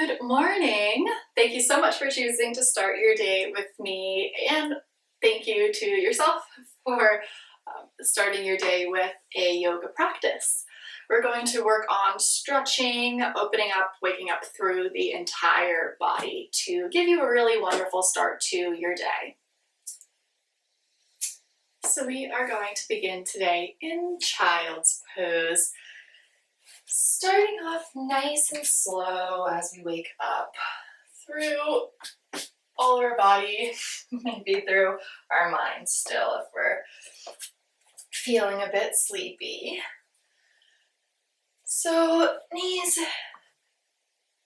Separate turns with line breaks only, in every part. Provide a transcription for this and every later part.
Good morning. Thank you so much for choosing to start your day with me, and thank you to yourself for starting your day with a yoga practice. We're going to work on stretching, opening up, waking up through the entire body to give you a really wonderful start to your day. So we are going to begin today in child's pose. Starting off nice and slow as we wake up through all our body, maybe through our mind still if we're feeling a bit sleepy. So knees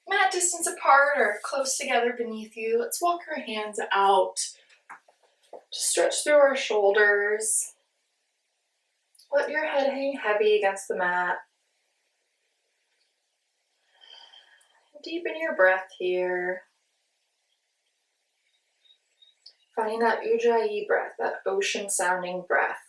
mat distance apart or close together beneath you. Let's walk our hands out to stretch through our shoulders. Let your head hang heavy against the mat. Deepen your breath here. Finding that ujjayi breath, that ocean sounding breath.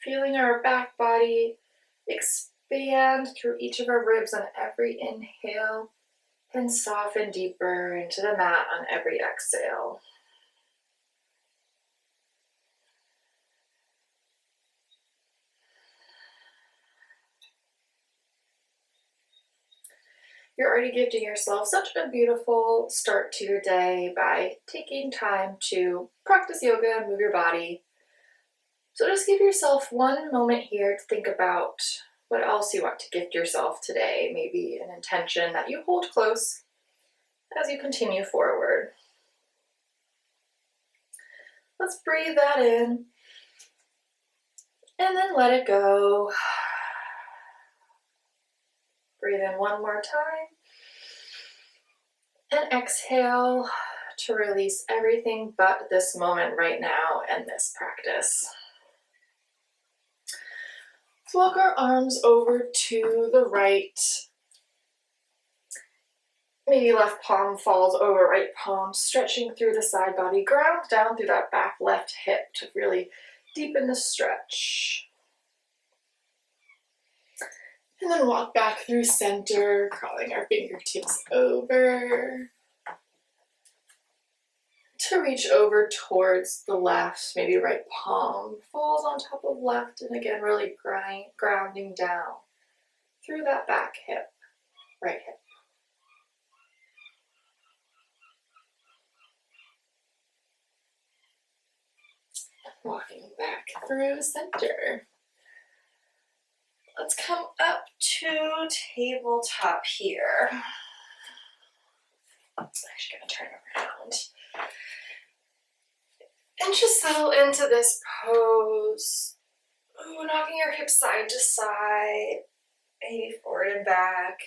Feeling our back body expand through each of our ribs on every inhale and soften deeper into the mat on every exhale. You're already gifting yourself such a beautiful start to your day by taking time to practice yoga and move your body. So just give yourself one moment here to think about what else you want to gift yourself today, maybe an intention that you hold close as you continue forward. Let's breathe that in and then let it go. Breathe in one more time and exhale to release everything but this moment right now and this practice. Let's walk our arms over to the right. Maybe left palm falls over right palm, stretching through the side body. Ground down through that back left hip to really deepen the stretch. And then walk back through center, crawling our fingertips over to reach over towards the left. Maybe right palm falls on top of left, and again, really grounding down through that back hip, right hip. Walking back through center. Let's come up to tabletop here. I'm actually going to turn around. And just settle into this pose. Ooh, knocking your hips side to side, maybe forward and back.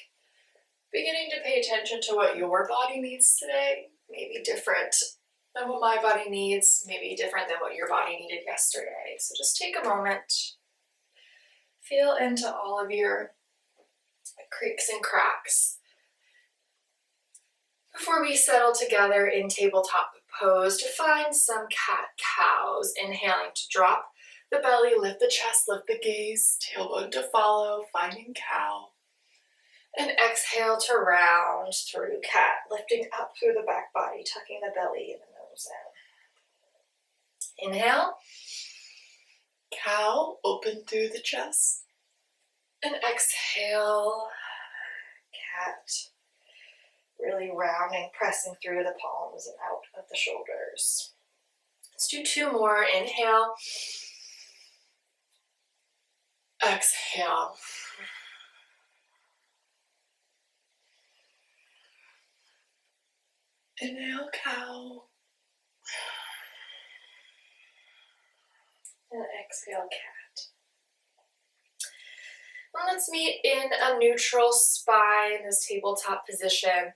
Beginning to pay attention to what your body needs today. Maybe different than what my body needs, maybe different than what your body needed yesterday. So just take a moment. Feel into all of your creaks and cracks. Before we settle together in tabletop pose, to find some cat-cows. Inhaling to drop the belly, lift the chest, lift the gaze, tailbone to follow, finding cow. And exhale to round through cat, lifting up through the back body, tucking the belly and the nose in. Inhale, cow, open through the chest. And exhale, cat. Really rounding, pressing through the palms and out of the shoulders. Let's do two more. Inhale. Exhale. Inhale, cow. And exhale, cat. And let's meet in a neutral spine, this tabletop position.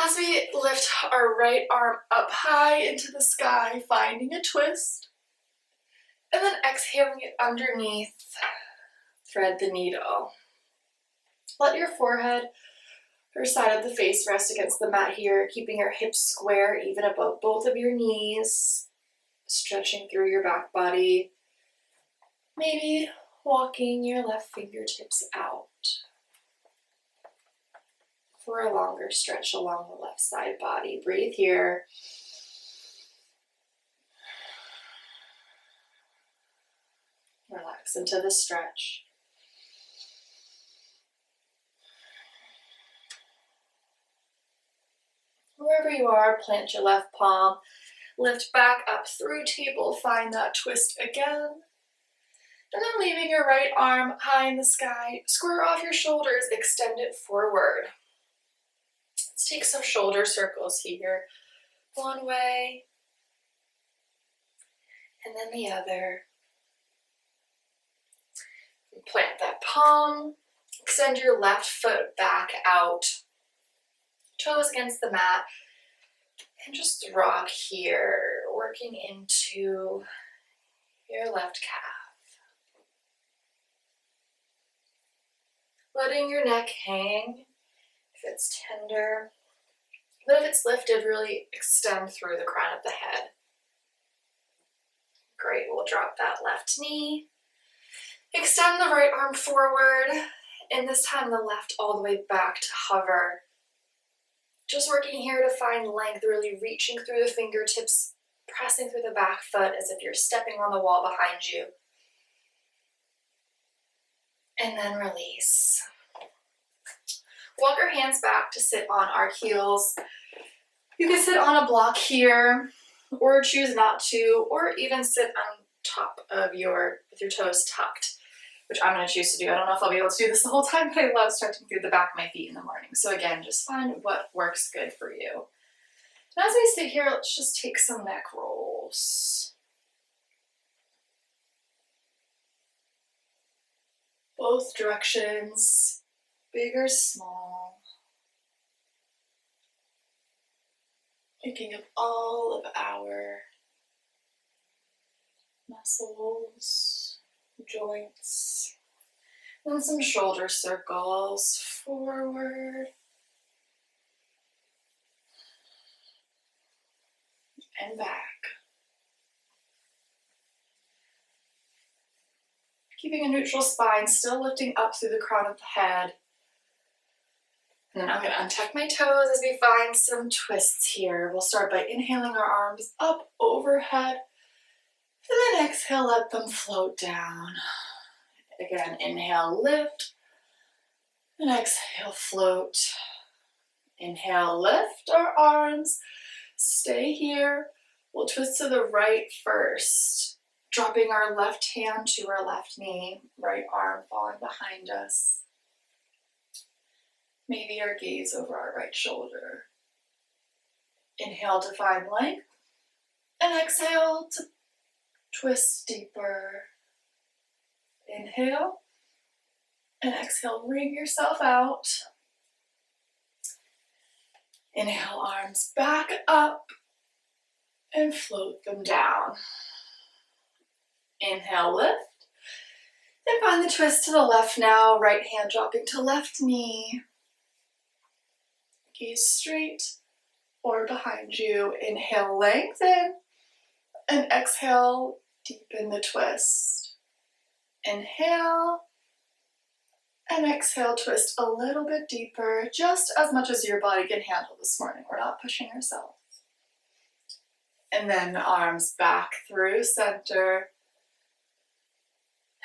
As we lift our right arm up high into the sky, finding a twist. And then exhaling it underneath, thread the needle. Let your forehead or side of the face rest against the mat here, keeping your hips square even above both of your knees. Stretching through your back body, maybe walking your left fingertips out for a longer stretch along the left side body. Breathe here. Relax into the stretch. Wherever you are, plant your left palm. Lift back up through table. Find that twist again. And then leaving your right arm high in the sky. Square off your shoulders. Extend it forward. Let's take some shoulder circles here. One way. And then the other. Plant that palm. Extend your left foot back out. Toes against the mat. And just rock here, working into your left calf. Letting your neck hang if it's tender. But if it's lifted, really extend through the crown of the head. Great, we'll drop that left knee. Extend the right arm forward, and this time the left all the way back to hover. Just working here to find length, really reaching through the fingertips, pressing through the back foot as if you're stepping on the wall behind you. And then release. Walk your hands back to sit on our heels. You can sit on a block here, or choose not to, or even sit on top of with your toes tucked, which I'm going to choose to do. I don't know if I'll be able to do this the whole time, but I love stretching through the back of my feet in the morning. So again, just find what works good for you. And as we sit here, let's just take some neck rolls. Both directions, big or small. Thinking of all of our muscles, joints, and some shoulder circles forward and back. Keeping a neutral spine, still lifting up through the crown of the head. And then I'm going to untuck my toes as we find some twists here. We'll start by inhaling our arms up overhead. And then exhale, let them float down. Again, inhale, lift. And exhale, float. Inhale, lift our arms. Stay here. We'll twist to the right first. Dropping our left hand to our left knee. Right arm falling behind us. Maybe our gaze over our right shoulder. Inhale to find length. And exhale to twist deeper. Inhale. And exhale, wring yourself out. Inhale, arms back up. And float them down. Inhale, lift. And find the twist to the left now. Right hand dropping to left knee. Gaze straight or behind you. Inhale, lengthen. And exhale, deepen the twist. Inhale. And exhale, twist a little bit deeper, just as much as your body can handle this morning. We're not pushing ourselves. And then arms back through center.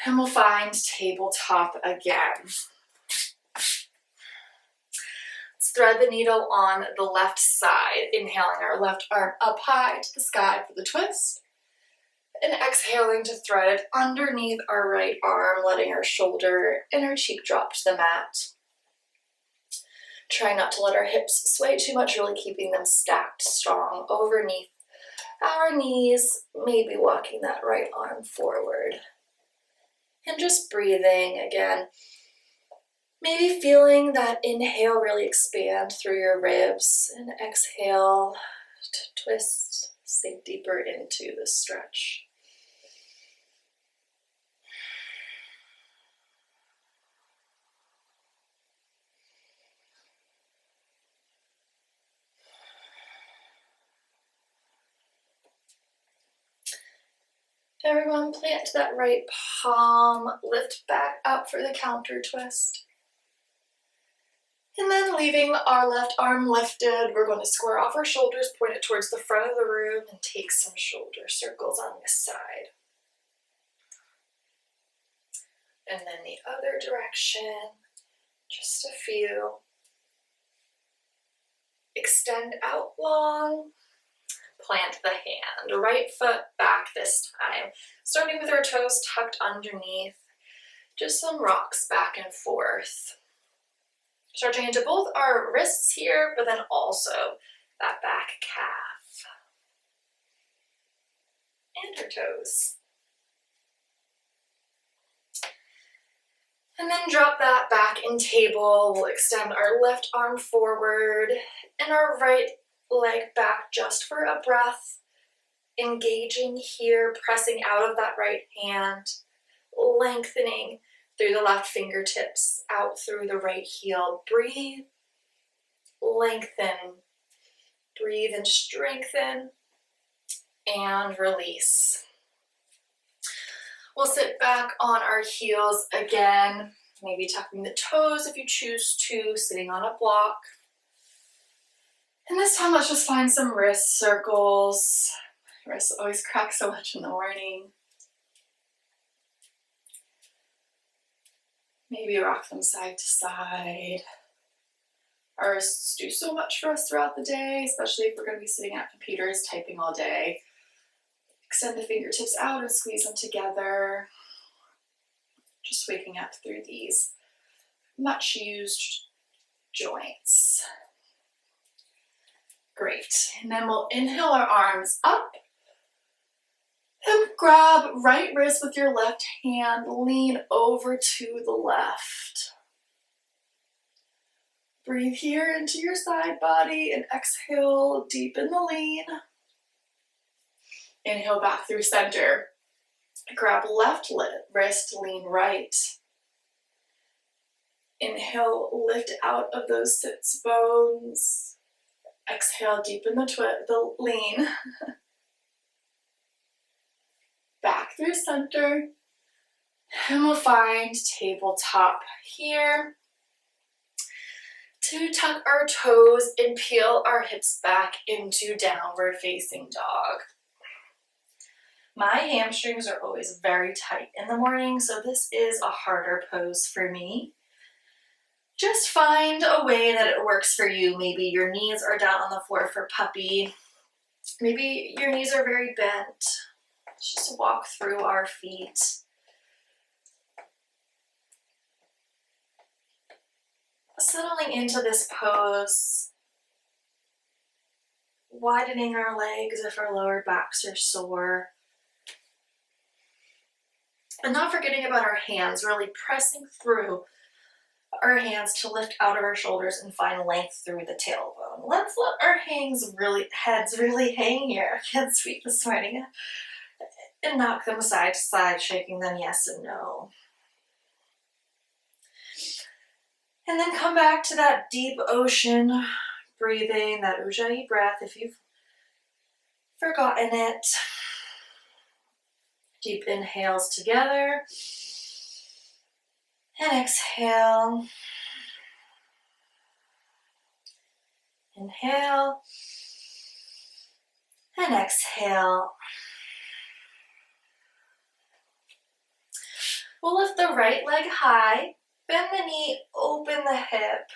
And we'll find tabletop again. Let's thread the needle on the left side, inhaling our left arm up high to the sky for the twist. And exhaling to thread it underneath our right arm, letting our shoulder and our cheek drop to the mat. Try not to let our hips sway too much, really keeping them stacked strong underneath our knees, maybe walking that right arm forward. And just breathing again. Maybe feeling that inhale really expand through your ribs, and exhale to twist, sink deeper into the stretch. Everyone plant that right palm, lift back up for the counter twist. And then leaving our left arm lifted, we're going to square off our shoulders, point it towards the front of the room, and take some shoulder circles on this side. And then the other direction, just a few. Extend out long. Plant the hand, right foot back this time. Starting with our toes tucked underneath. Just some rocks back and forth. Stretching into both our wrists here, but then also that back calf. And our toes. And then drop that back in table. We'll extend our left arm forward and our right leg back just for a breath. Engaging here, pressing out of that right hand, lengthening through the left fingertips, out through the right heel. Breathe, lengthen, breathe and strengthen, and release. We'll sit back on our heels again, maybe tucking the toes if you choose to, sitting on a block. And this time let's just find some wrist circles. Wrists always crack so much in the morning. Maybe rock them side to side. Our wrists do so much for us throughout the day, especially if we're going to be sitting at computers typing all day. Extend the fingertips out and squeeze them together. Just waking up through these much used joints. Great. And then we'll inhale our arms up. And grab right wrist with your left hand, lean over to the left. Breathe here into your side body and exhale, deepen the lean. Inhale back through center. Grab left wrist, lean right. Inhale, lift out of those sits bones. Exhale, deepen the lean. Back through center, and we'll find tabletop here to tuck our toes and peel our hips back into downward facing dog. My hamstrings are always very tight in the morning, so this is a harder pose for me. Just find a way that it works for you. Maybe your knees are down on the floor for puppy. Maybe your knees are very bent. Let's just walk through our feet. Settling into this pose, widening our legs if our lower backs are sore. And not forgetting about our hands, really pressing through our hands to lift out of our shoulders and find length through the tailbone. Let's let our heads really hang here. I can't speak this morning. And knock them side to side, shaking them yes and no. And then come back to that deep ocean breathing, that Ujjayi breath if you've forgotten it. Deep inhales together. And exhale. Inhale. And exhale. We'll lift the right leg high, bend the knee, open the hip,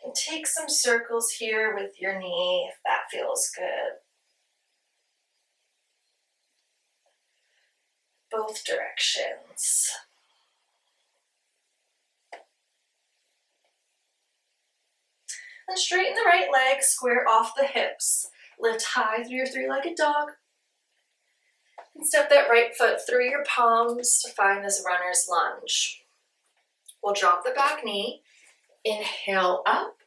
and take some circles here with your knee if that feels good. Both directions. Then straighten the right leg, square off the hips. Lift high through your three-legged dog. And step that right foot through your palms to find this runner's lunge. We'll drop the back knee, inhale up,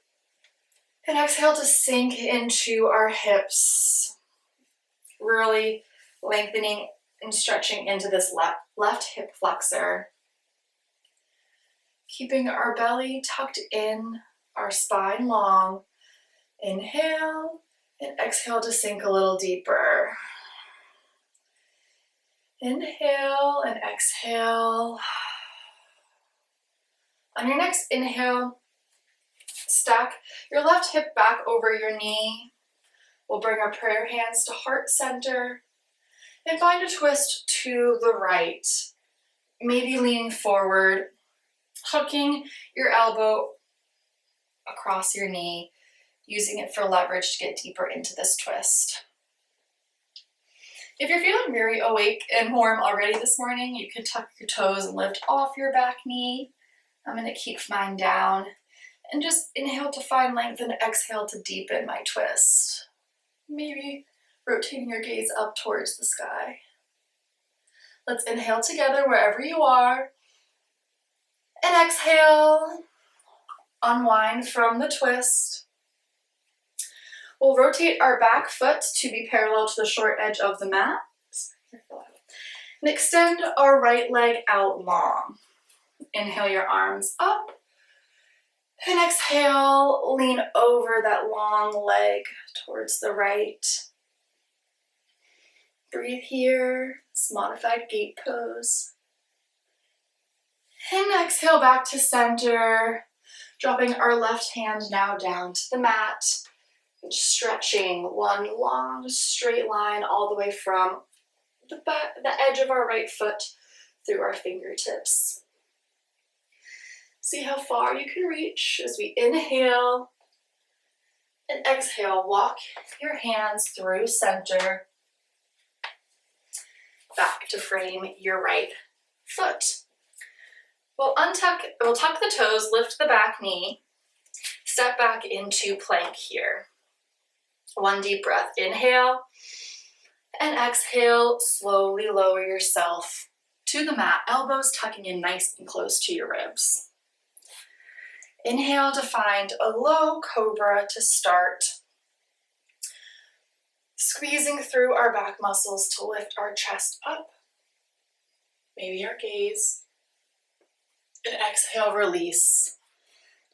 and exhale to sink into our hips. Really lengthening and stretching into this left hip flexor. Keeping our belly tucked in, our spine long. Inhale and exhale to sink a little deeper. Inhale and exhale. On your next inhale, stack your left hip back over your knee. We'll bring our prayer hands to heart center and find a twist to the right. Maybe leaning forward, hooking your elbow across your knee, using it for leverage to get deeper into this twist. If you're feeling very awake and warm already this morning, you can tuck your toes and lift off your back knee. I'm going to keep mine down and just inhale to find length and exhale to deepen my twist. Maybe rotating your gaze up towards the sky. Let's inhale together wherever you are. And exhale, unwind from the twist. We'll rotate our back foot to be parallel to the short edge of the mat. And extend our right leg out long. Inhale your arms up. And exhale, lean over that long leg towards the right. Breathe here, this modified gate pose. And exhale back to center, dropping our left hand now down to the mat. Stretching one long straight line all the way from the edge of our right foot through our fingertips. See how far you can reach as we inhale and exhale. Walk your hands through center, back to frame your right foot. We'll tuck the toes, lift the back knee, step back into plank here. One deep breath, inhale, and exhale, slowly lower yourself to the mat, elbows tucking in nice and close to your ribs. Inhale to find a low cobra to start. Squeezing through our back muscles to lift our chest up, maybe our gaze, and exhale, release.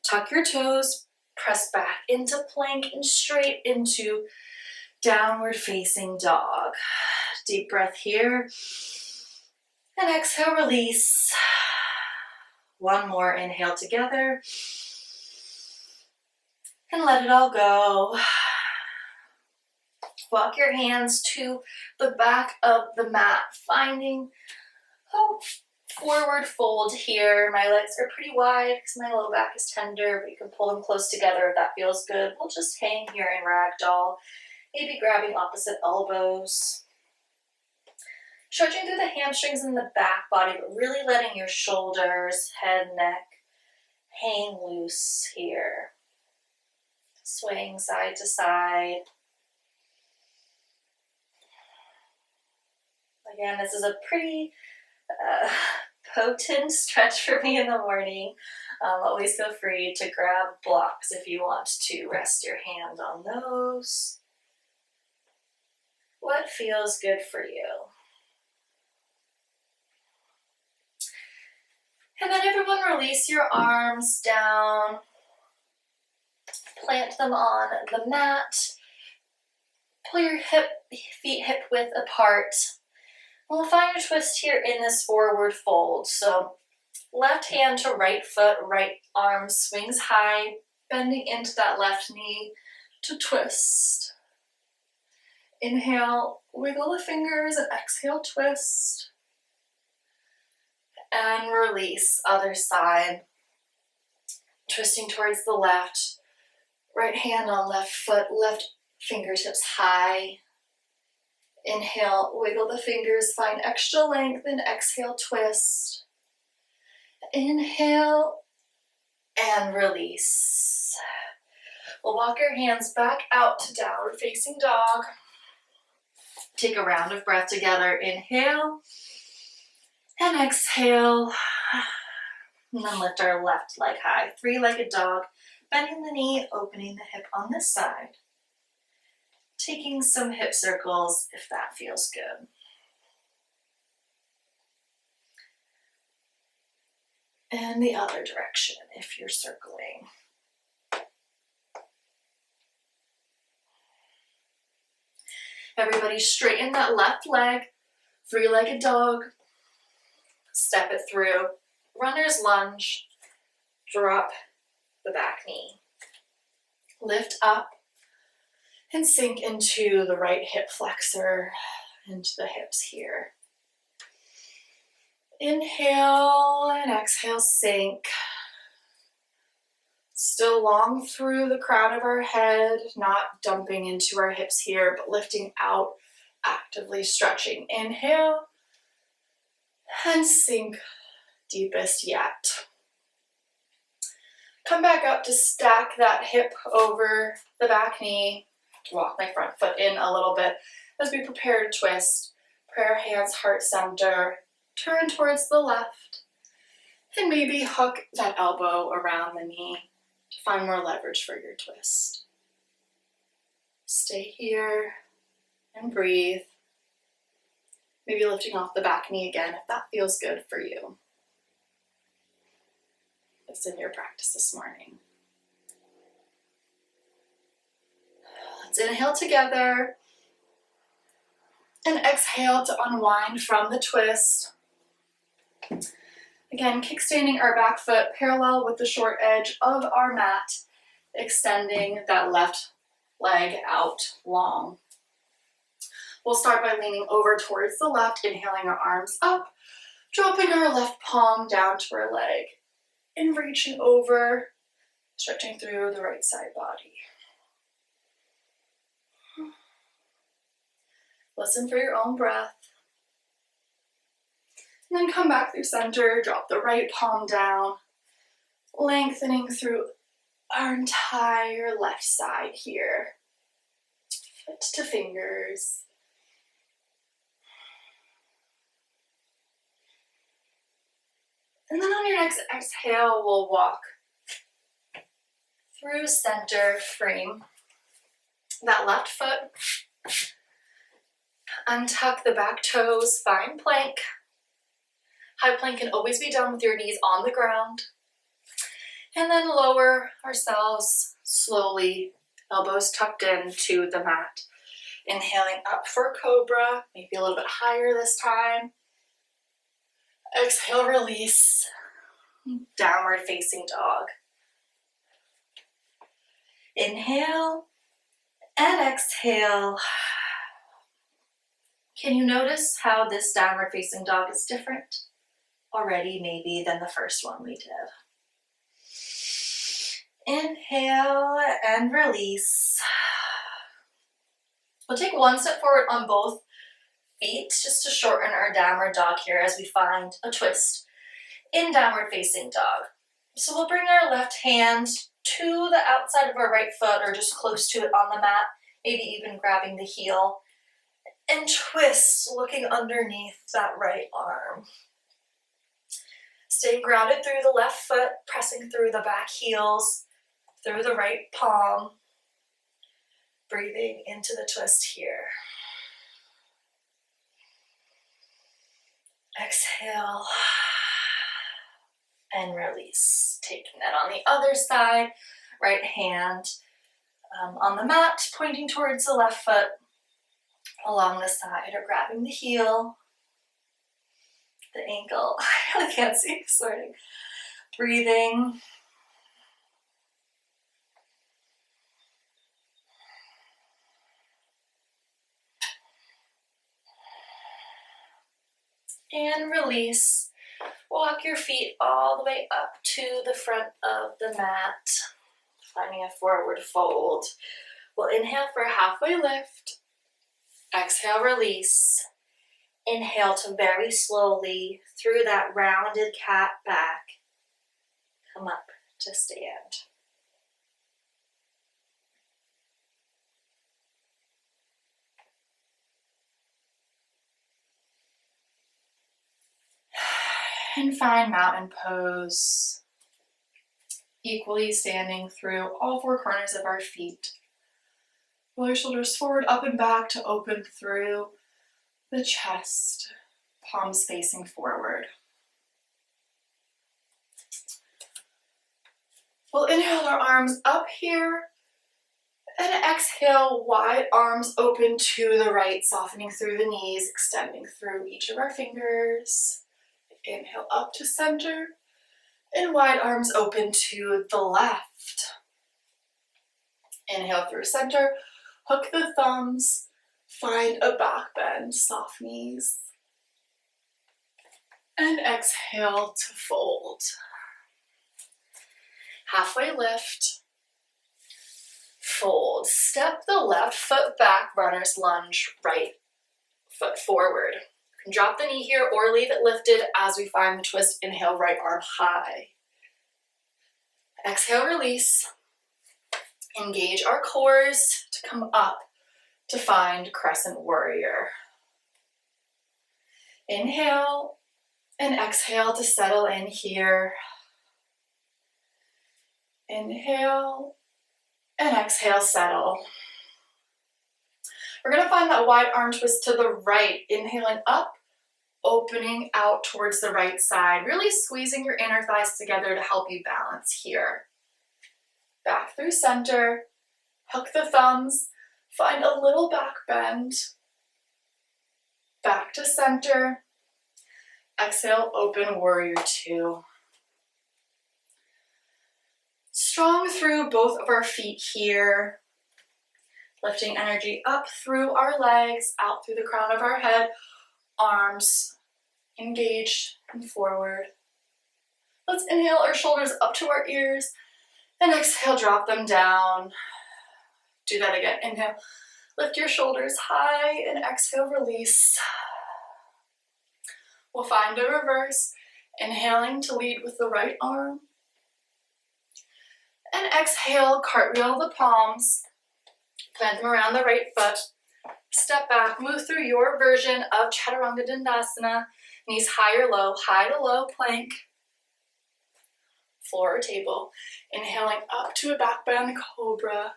Tuck your toes, press back into plank and straight into downward facing dog. Deep breath here. And exhale, release. One more inhale together. And let it all go. Walk your hands to the back of the mat, finding forward fold here. My legs are pretty wide because my low back is tender, but you can pull them close together if that feels good. We'll just hang here in ragdoll, maybe grabbing opposite elbows. Stretching through the hamstrings and the back body, but really letting your shoulders, head, neck hang loose here. Swaying side to side. Again, this is a pretty potent stretch for me in the morning. Always feel free to grab blocks if you want to rest your hand on those. What feels good for you? And then everyone release your arms down. Plant them on the mat. Pull your feet hip width apart. We'll find a twist here in this forward fold. So left hand to right foot, right arm swings high, bending into that left knee to twist. Inhale, wiggle the fingers, and exhale, twist. And release, other side. Twisting towards the left. Right hand on left foot, left fingertips high. Inhale, wiggle the fingers, find extra length, and exhale, twist. Inhale, and release. We'll walk your hands back out to downward facing dog. Take a round of breath together. Inhale, and exhale. And then lift our left leg high. Three-legged dog, bending the knee, opening the hip on this side. Taking some hip circles if that feels good. And the other direction if you're circling. Everybody straighten that left leg, Three-legged dog, step it through. Runner's lunge, drop the back knee. Lift up and sink into the right hip flexor, into the hips here. Inhale and exhale, sink. Still long through the crown of our head, not dumping into our hips here, but lifting out, actively stretching. Inhale and sink deepest yet. Come back up to stack that hip over the back knee. To walk my front foot in a little bit as we prepare to twist. Prayer hands, heart center. Turn towards the left. And maybe hook that elbow around the knee to find more leverage for your twist. Stay here and breathe. Maybe lifting off the back knee again if that feels good for you. It's in your practice this morning. Let's inhale together and exhale to unwind from the twist. Again, kickstanding our back foot parallel with the short edge of our mat, extending that left leg out long. We'll start by leaning over towards the left, inhaling our arms up, dropping our left palm down to our leg, and reaching over, stretching through the right side body. Listen for your own breath. And then come back through center, drop the right palm down, lengthening through our entire left side here. Foot to fingers. And then on your next exhale, we'll walk through center frame. That left foot. Untuck the back toes, find plank. High plank can always be done with your knees on the ground. And then lower ourselves slowly, elbows tucked into the mat. Inhaling up for cobra, maybe a little bit higher this time. Exhale, release, downward facing dog. Inhale and exhale. Can you notice how this downward facing dog is different already maybe than the first one we did? Inhale and release. We'll take one step forward on both feet just to shorten our downward dog here as we find a twist in downward facing dog. So we'll bring our left hand to the outside of our right foot or just close to it on the mat, maybe even grabbing the heel, and twist looking underneath that right arm. Stay grounded through the left foot, pressing through the back heels, through the right palm, breathing into the twist here. Exhale and release. Taking that on the other side, right hand on the mat, pointing towards the left foot along the side or grabbing the heel, the ankle. I really can't see this morning. Breathing. And release. Walk your feet all the way up to the front of the mat, finding a forward fold. We'll inhale for a halfway lift. Exhale, release. Inhale to very slowly through that rounded cat back. Come up to stand. And find mountain pose, equally standing through all four corners of our feet. Roll your shoulders forward, up and back to open through the chest, palms facing forward. We'll inhale our arms up here And exhale, wide arms open to the right, softening through the knees, extending through each of our fingers. Inhale up to center, and wide arms open to the left. Inhale through center, hook the thumbs, find a back bend, soft knees. And exhale to fold. Halfway lift, fold. Step the left foot back, runner's lunge, right foot forward. You can drop the knee here or leave it lifted as we find the twist. Inhale, right arm high. Exhale, release. Engage our cores to come up to find crescent warrior. Inhale and exhale to settle in here. Inhale and exhale, settle. We're going to find that wide arm twist to the right. Inhaling up, opening out towards the right side, really squeezing your inner thighs together to help you balance here. Back through center, hook the thumbs, find a little back bend. Back to center. Exhale, open warrior two. Strong through both of our feet here. Lifting energy up through our legs, out through the crown of our head, arms engaged and forward. Let's inhale our shoulders up to our ears, and exhale, drop them down. Do that again. Inhale, lift your shoulders high, and exhale, release. We'll find a reverse, inhaling to lead with the right arm. And exhale, cartwheel the palms, plant them around the right foot. Step back, move through your version of Chaturanga Dandasana. Knees high or low, high to low plank. Floor or table. Inhaling up to a back bend cobra.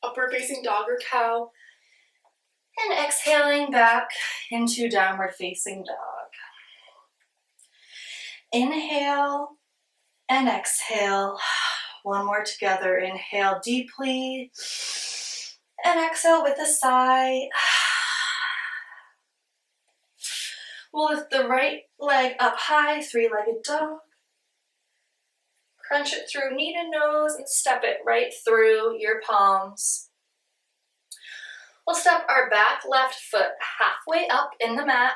Upward facing dog or cow. And exhaling back into downward facing dog. Inhale and exhale. One more together. Inhale deeply. And exhale with a sigh. We'll lift the right leg up high, three-legged dog. Crunch it through knee to nose and step it right through your palms. We'll step our back left foot halfway up in the mat,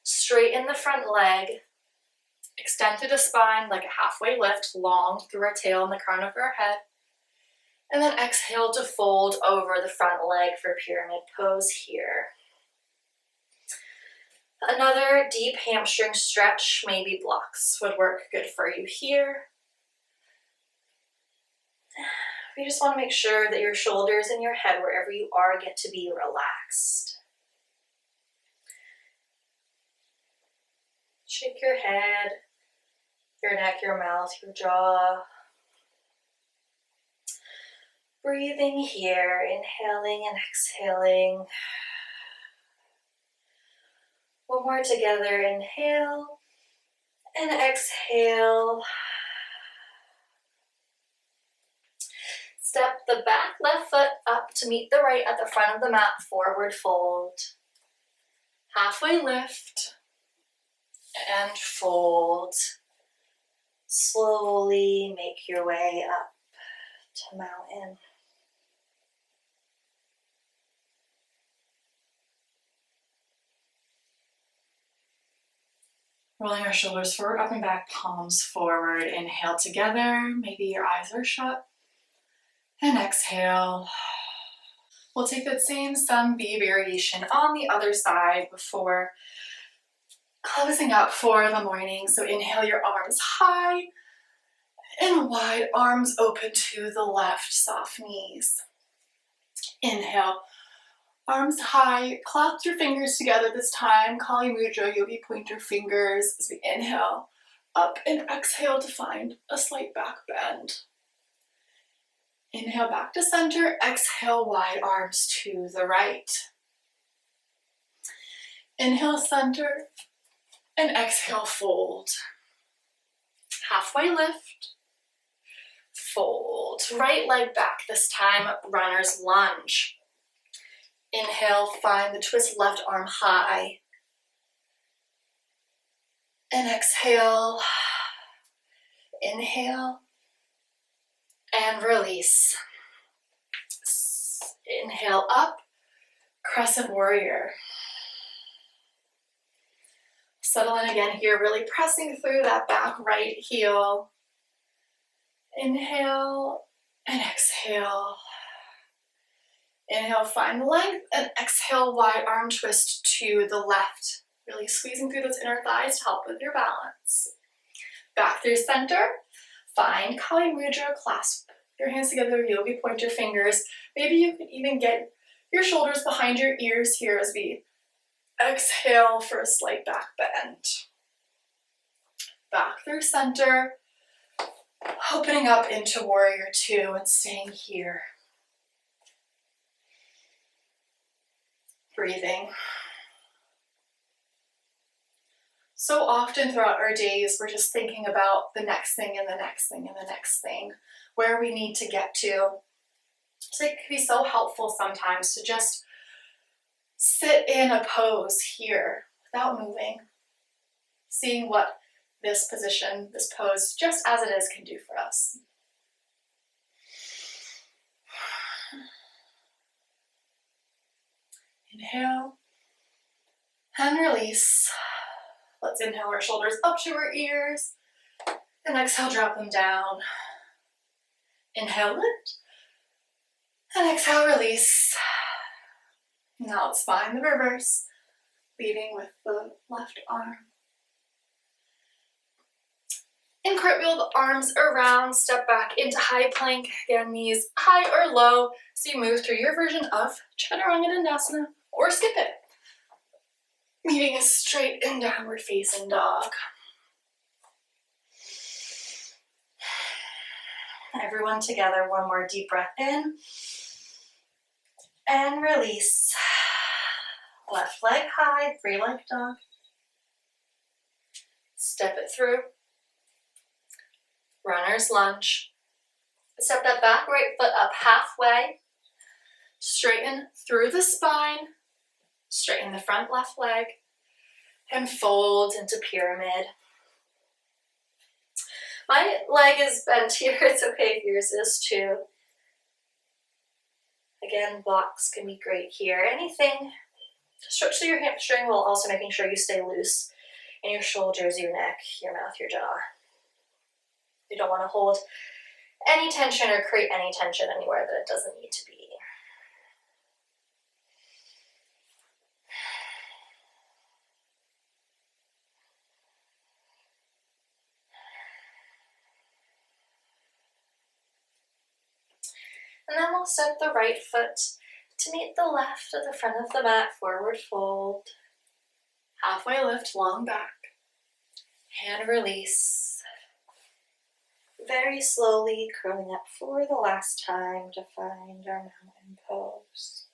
straighten the front leg, extend through the spine like a halfway lift, long through our tail and the crown of our head, and then exhale to fold over the front leg for pyramid pose here. Another deep hamstring stretch, maybe blocks would work good for you here. We just want to make sure that your shoulders and your head, wherever you are, get to be relaxed. Shake your head, your neck, your mouth, your jaw. Breathing here, inhaling and exhaling. One more together, inhale and exhale. Step the back left foot up to meet the right at the front of the mat, forward fold. Halfway lift and fold. Slowly make your way up to mountain. Rolling our shoulders forward, up and back, palms forward. Inhale together, maybe your eyes are shut. And exhale. We'll take that same sun V variation on the other side before closing up for the morning. So inhale your arms high and wide, arms open to the left, soft knees. Inhale, arms high, clasp your fingers together this time, Kali Mudra, yogi pointer fingers as we inhale up and exhale to find a slight back bend. Inhale back to center, exhale wide arms to the right. Inhale center and exhale fold. Halfway lift, fold. Right leg back, this time runner's lunge. Inhale, find the twist left arm high. And exhale. Inhale. And release. Inhale up, crescent warrior. Settle in again here, really pressing through that back right heel. Inhale and exhale. Inhale, find length, and exhale, wide arm twist to the left. Really squeezing through those inner thighs to help with your balance. Back through center, find Kali Mudra, clasp your hands together, yogi pointer fingers. Maybe you can even get your shoulders behind your ears here as we exhale for a slight back bend. Back through center, opening up into warrior two and staying here. Breathing. So often throughout our days, we're just thinking about the next thing and the next thing and the next thing, where we need to get to. So it can be so helpful sometimes to just sit in a pose here without moving, seeing what this position, this pose, just as it is, can do for us. Inhale and release. Let's inhale our shoulders up to our ears, and exhale, drop them down. Inhale, lift, and exhale, release. Now let's find the reverse, leading with the left arm. In cartwheel, the arms around, step back into high plank. Again, knees high or low, so you move through your version of Chaturanga Dandasana, or skip it. Meeting is straight in downward facing dog. Everyone together, one more deep breath in. And release. Left leg high, three-leg dog. Step it through. Runner's lunge. Step that back right foot up halfway. Straighten through the spine. Straighten the front left leg. And fold into pyramid. My leg is bent here. It's okay if yours is too. Again, blocks can be great here. Anything to stretch through your hamstring while also making sure you stay loose in your shoulders, your neck, your mouth, your jaw. You don't want to hold any tension or create any tension anywhere that it doesn't need to be. And then we'll step the right foot to meet the left at the front of the mat, forward fold. Halfway lift, long back. Hand release. Very slowly curling up for the last time to find our mountain pose.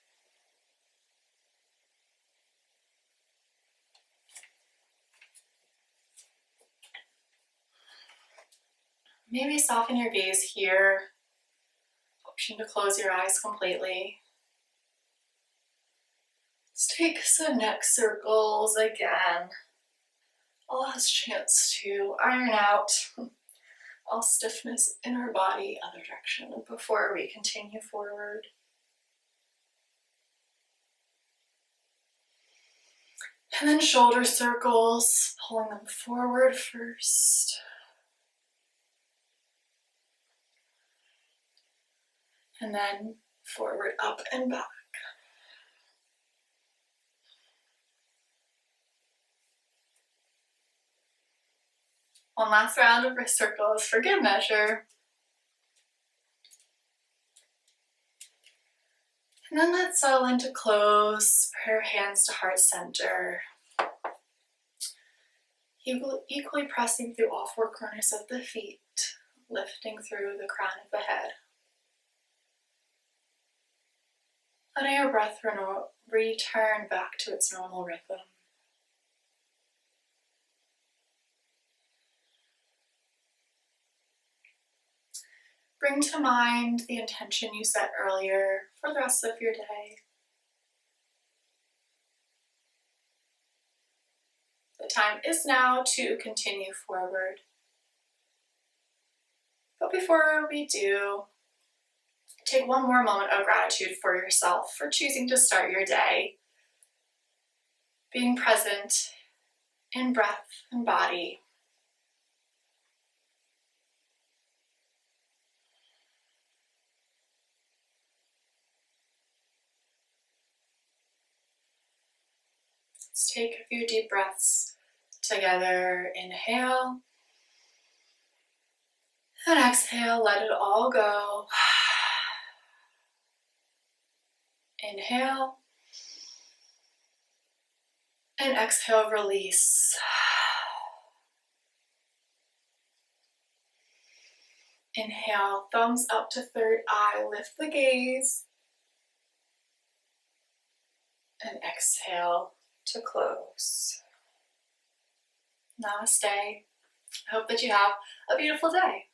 Maybe soften your gaze here. Option to close your eyes completely. Let's take some neck circles again. A last chance to iron out all stiffness in our body, other direction, before we continue forward. And then shoulder circles, pulling them forward first. And then forward, up and back. One last round of wrist circles for good measure. And then let's settle into close, prayer hands to heart center. Equally pressing through all four corners of the feet, lifting through the crown of the head. Letting your breath return back to its normal rhythm. bring to mind the intention you set earlier for the rest of your day. The time is now to continue forward. But before we do, take one more moment of gratitude for yourself for choosing to start your day being present in breath and body. Let's take a few deep breaths together. Inhale and exhale, let it all go. Inhale and exhale, release. Inhale, thumbs up to third eye, lift the gaze. And exhale to close. Namaste. I hope that you have a beautiful day.